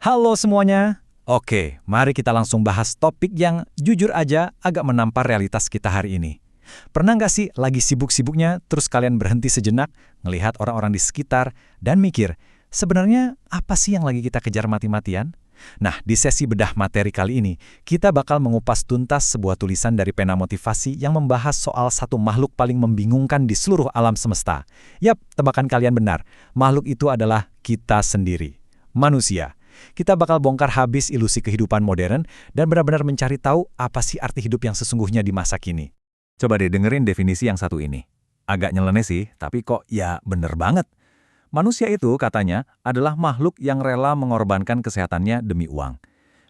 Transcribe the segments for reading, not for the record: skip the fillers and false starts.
Halo semuanya. Oke, mari kita langsung bahas topik yang jujur aja agak menampar realitas kita hari ini. Pernah nggak sih lagi sibuk-sibuknya terus kalian berhenti sejenak, ngelihat orang-orang di sekitar, dan mikir, sebenarnya apa sih yang lagi kita kejar mati-matian? Nah, di sesi bedah materi kali ini, kita bakal mengupas tuntas sebuah tulisan dari pena motivasi yang membahas soal satu makhluk paling membingungkan di seluruh alam semesta. Yap, tebakan kalian benar. Makhluk itu adalah kita sendiri, manusia. Kita bakal bongkar habis ilusi kehidupan modern dan benar-benar mencari tahu apa sih arti hidup yang sesungguhnya di masa kini. Coba deh dengerin definisi yang satu ini. Agak nyeleneh sih, tapi kok ya bener banget. Manusia itu katanya adalah makhluk yang rela mengorbankan kesehatannya demi uang.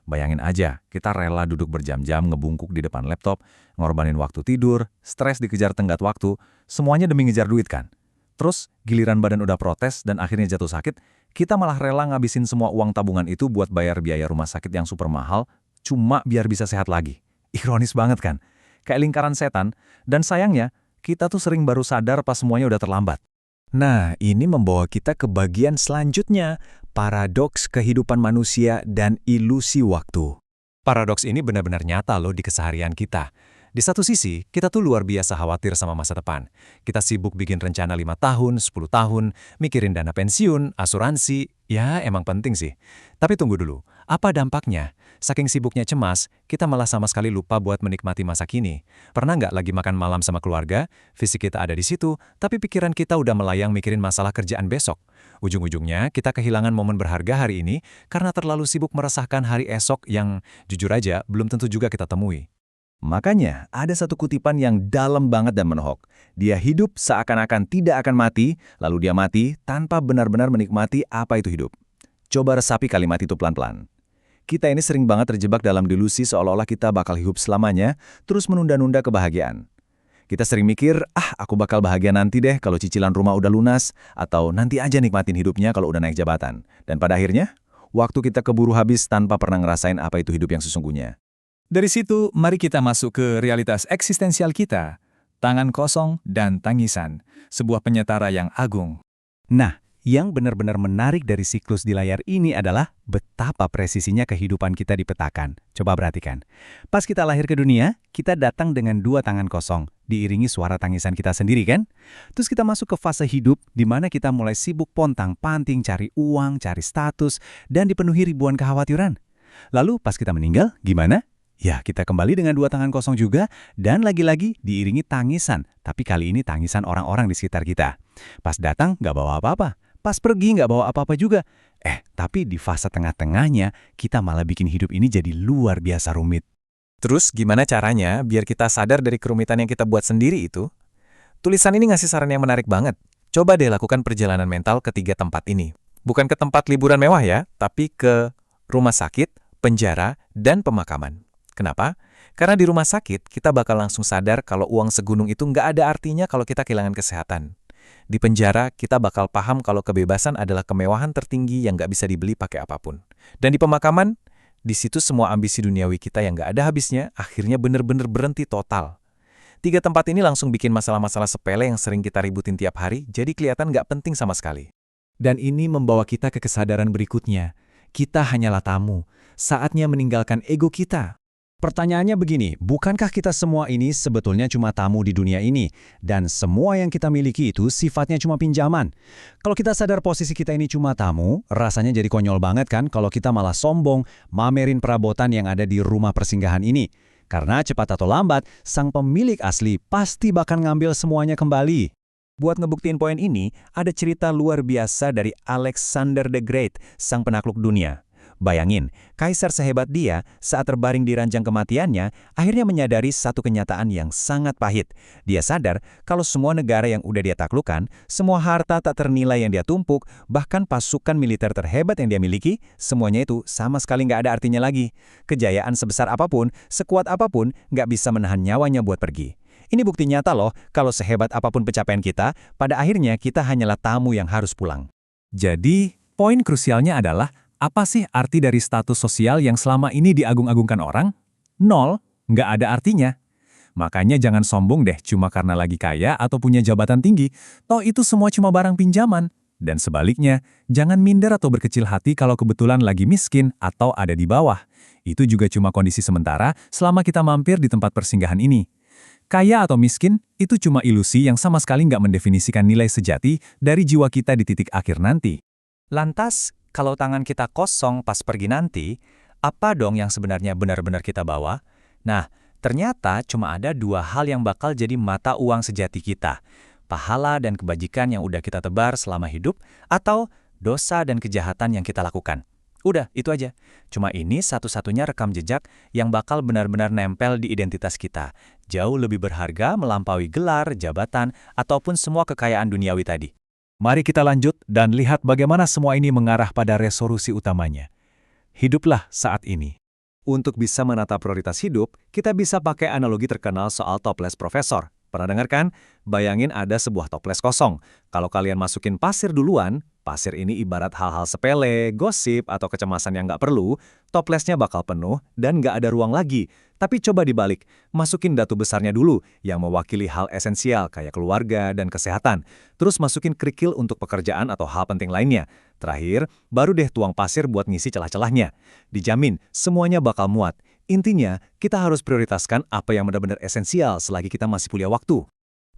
Bayangin aja, kita rela duduk berjam-jam ngebungkuk di depan laptop, ngorbanin waktu tidur, stres dikejar tenggat waktu, semuanya demi ngejar duit kan. Terus, giliran badan udah protes dan akhirnya jatuh sakit, kita malah rela ngabisin semua uang tabungan itu buat bayar biaya rumah sakit yang super mahal, cuma biar bisa sehat lagi. Ironis banget kan? Kayak lingkaran setan, dan sayangnya, kita tuh sering baru sadar pas semuanya udah terlambat. Nah, ini membawa kita ke bagian selanjutnya, paradoks kehidupan manusia dan ilusi waktu. Paradoks ini benar-benar nyata loh di keseharian kita. Di satu sisi, kita tuh luar biasa khawatir sama masa depan. Kita sibuk bikin rencana 5 tahun, 10 tahun, mikirin dana pensiun, asuransi, ya emang penting sih. Tapi tunggu dulu, apa dampaknya? Saking sibuknya cemas, kita malah sama sekali lupa buat menikmati masa kini. Pernah nggak lagi makan malam sama keluarga, fisik kita ada di situ, tapi pikiran kita udah melayang mikirin masalah kerjaan besok. Ujung-ujungnya, kita kehilangan momen berharga hari ini karena terlalu sibuk meresahkan hari esok yang, jujur aja, belum tentu juga kita temui. Makanya, ada satu kutipan yang dalam banget dan menohok. Dia hidup seakan-akan tidak akan mati, lalu dia mati tanpa benar-benar menikmati apa itu hidup. Coba resapi kalimat itu pelan-pelan. Kita ini sering banget terjebak dalam delusi seolah-olah kita bakal hidup selamanya, terus menunda-nunda kebahagiaan. Kita sering mikir, aku bakal bahagia nanti deh kalau cicilan rumah udah lunas, atau nanti aja nikmatin hidupnya kalau udah naik jabatan. Dan pada akhirnya, waktu kita keburu habis tanpa pernah ngerasain apa itu hidup yang sesungguhnya. Dari situ, mari kita masuk ke realitas eksistensial kita. Tangan kosong dan tangisan, sebuah penyetara yang agung. Nah, yang benar-benar menarik dari siklus di layar ini adalah betapa presisinya kehidupan kita dipetakan. Coba perhatikan. Pas kita lahir ke dunia, kita datang dengan 2 tangan kosong, diiringi suara tangisan kita sendiri kan? Terus kita masuk ke fase hidup di mana kita mulai sibuk pontang-panting cari uang, cari status, dan dipenuhi ribuan kekhawatiran. Lalu pas kita meninggal, gimana? Ya, kita kembali dengan 2 tangan kosong juga, dan lagi-lagi diiringi tangisan, tapi kali ini tangisan orang-orang di sekitar kita. Pas datang, nggak bawa apa-apa. Pas pergi, nggak bawa apa-apa juga. Tapi di fase tengah-tengahnya, kita malah bikin hidup ini jadi luar biasa rumit. Terus, gimana caranya biar kita sadar dari kerumitan yang kita buat sendiri itu? Tulisan ini ngasih saran yang menarik banget. Coba deh lakukan perjalanan mental ke 3 tempat ini. Bukan ke tempat liburan mewah ya, tapi ke rumah sakit, penjara, dan pemakaman. Kenapa? Karena di rumah sakit, kita bakal langsung sadar kalau uang segunung itu nggak ada artinya kalau kita kehilangan kesehatan. Di penjara, kita bakal paham kalau kebebasan adalah kemewahan tertinggi yang nggak bisa dibeli pakai apapun. Dan di pemakaman, di situ semua ambisi duniawi kita yang nggak ada habisnya, akhirnya bener-bener berhenti total. 3 tempat ini langsung bikin masalah-masalah sepele yang sering kita ributin tiap hari, jadi kelihatan nggak penting sama sekali. Dan ini membawa kita ke kesadaran berikutnya. Kita hanyalah tamu. Saatnya meninggalkan ego kita. Pertanyaannya begini, bukankah kita semua ini sebetulnya cuma tamu di dunia ini? Dan semua yang kita miliki itu sifatnya cuma pinjaman. Kalau kita sadar posisi kita ini cuma tamu, rasanya jadi konyol banget kan kalau kita malah sombong, mamerin perabotan yang ada di rumah persinggahan ini. Karena cepat atau lambat, sang pemilik asli pasti bakal ngambil semuanya kembali. Buat ngebuktiin poin ini, ada cerita luar biasa dari Alexander the Great, sang penakluk dunia. Bayangin, kaisar sehebat dia saat terbaring di ranjang kematiannya, akhirnya menyadari satu kenyataan yang sangat pahit. Dia sadar kalau semua negara yang udah dia taklukkan, semua harta tak ternilai yang dia tumpuk, bahkan pasukan militer terhebat yang dia miliki, semuanya itu sama sekali nggak ada artinya lagi. Kejayaan sebesar apapun, sekuat apapun, nggak bisa menahan nyawanya buat pergi. Ini bukti nyata loh, kalau sehebat apapun pencapaian kita, pada akhirnya kita hanyalah tamu yang harus pulang. Jadi, poin krusialnya adalah, apa sih arti dari status sosial yang selama ini diagung-agungkan orang? 0, nggak ada artinya. Makanya jangan sombong deh cuma karena lagi kaya atau punya jabatan tinggi. Toh itu semua cuma barang pinjaman. Dan sebaliknya, jangan minder atau berkecil hati kalau kebetulan lagi miskin atau ada di bawah. Itu juga cuma kondisi sementara selama kita mampir di tempat persinggahan ini. Kaya atau miskin, itu cuma ilusi yang sama sekali nggak mendefinisikan nilai sejati dari jiwa kita di titik akhir nanti. Lantas, kalau tangan kita kosong pas pergi nanti, apa dong yang sebenarnya benar-benar kita bawa? Nah, ternyata cuma ada dua hal yang bakal jadi mata uang sejati kita. Pahala dan kebajikan yang udah kita tebar selama hidup, atau dosa dan kejahatan yang kita lakukan. Udah, itu aja. Cuma ini satu-satunya rekam jejak yang bakal benar-benar nempel di identitas kita. Jauh lebih berharga melampaui gelar, jabatan, ataupun semua kekayaan duniawi tadi. Mari kita lanjut dan lihat bagaimana semua ini mengarah pada resolusi utamanya. Hiduplah saat ini. Untuk bisa menata prioritas hidup, kita bisa pakai analogi terkenal soal toples profesor. Pernah dengar kan? Bayangin ada sebuah toples kosong. Kalau kalian masukin pasir duluan, pasir ini ibarat hal-hal sepele, gosip, atau kecemasan yang nggak perlu, toplesnya bakal penuh dan nggak ada ruang lagi. Tapi coba dibalik, masukin datu besarnya dulu yang mewakili hal esensial kayak keluarga dan kesehatan. Terus masukin kerikil untuk pekerjaan atau hal penting lainnya. Terakhir, baru deh tuang pasir buat ngisi celah-celahnya. Dijamin, semuanya bakal muat. Intinya, kita harus prioritaskan apa yang benar-benar esensial selagi kita masih punya waktu.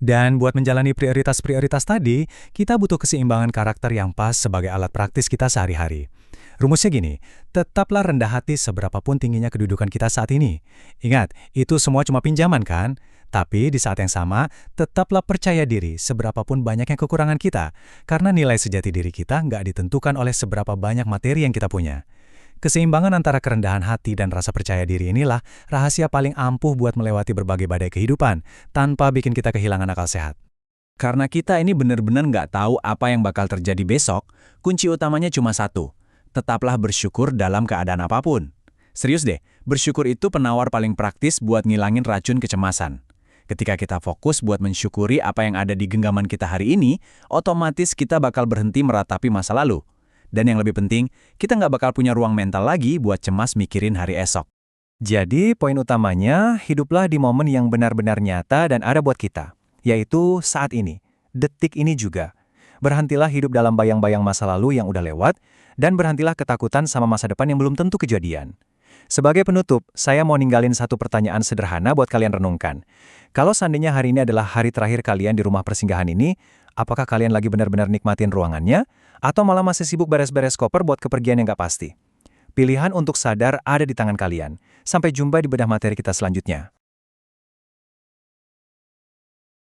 Dan buat menjalani prioritas-prioritas tadi, kita butuh keseimbangan karakter yang pas sebagai alat praktis kita sehari-hari. Rumusnya gini, tetaplah rendah hati seberapapun tingginya kedudukan kita saat ini. Ingat, itu semua cuma pinjaman kan? Tapi di saat yang sama, tetaplah percaya diri seberapapun banyaknya kekurangan kita, karena nilai sejati diri kita nggak ditentukan oleh seberapa banyak materi yang kita punya. Keseimbangan antara kerendahan hati dan rasa percaya diri inilah rahasia paling ampuh buat melewati berbagai badai kehidupan, tanpa bikin kita kehilangan akal sehat. Karena kita ini benar-benar nggak tahu apa yang bakal terjadi besok, kunci utamanya cuma satu. Tetaplah bersyukur dalam keadaan apapun. Serius deh, bersyukur itu penawar paling praktis buat ngilangin racun kecemasan. Ketika kita fokus buat mensyukuri apa yang ada di genggaman kita hari ini, otomatis kita bakal berhenti meratapi masa lalu. Dan yang lebih penting, kita nggak bakal punya ruang mental lagi buat cemas mikirin hari esok. Jadi, poin utamanya, hiduplah di momen yang benar-benar nyata dan ada buat kita. Yaitu saat ini, detik ini juga. Berhentilah hidup dalam bayang-bayang masa lalu yang udah lewat, dan berhentilah ketakutan sama masa depan yang belum tentu kejadian. Sebagai penutup, saya mau ninggalin satu pertanyaan sederhana buat kalian renungkan. Kalau seandainya hari ini adalah hari terakhir kalian di rumah persinggahan ini, apakah kalian lagi benar-benar nikmatin ruangannya, atau malah masih sibuk beres-beres koper buat kepergian yang nggak pasti? Pilihan untuk sadar ada di tangan kalian. Sampai jumpa di bedah materi kita selanjutnya.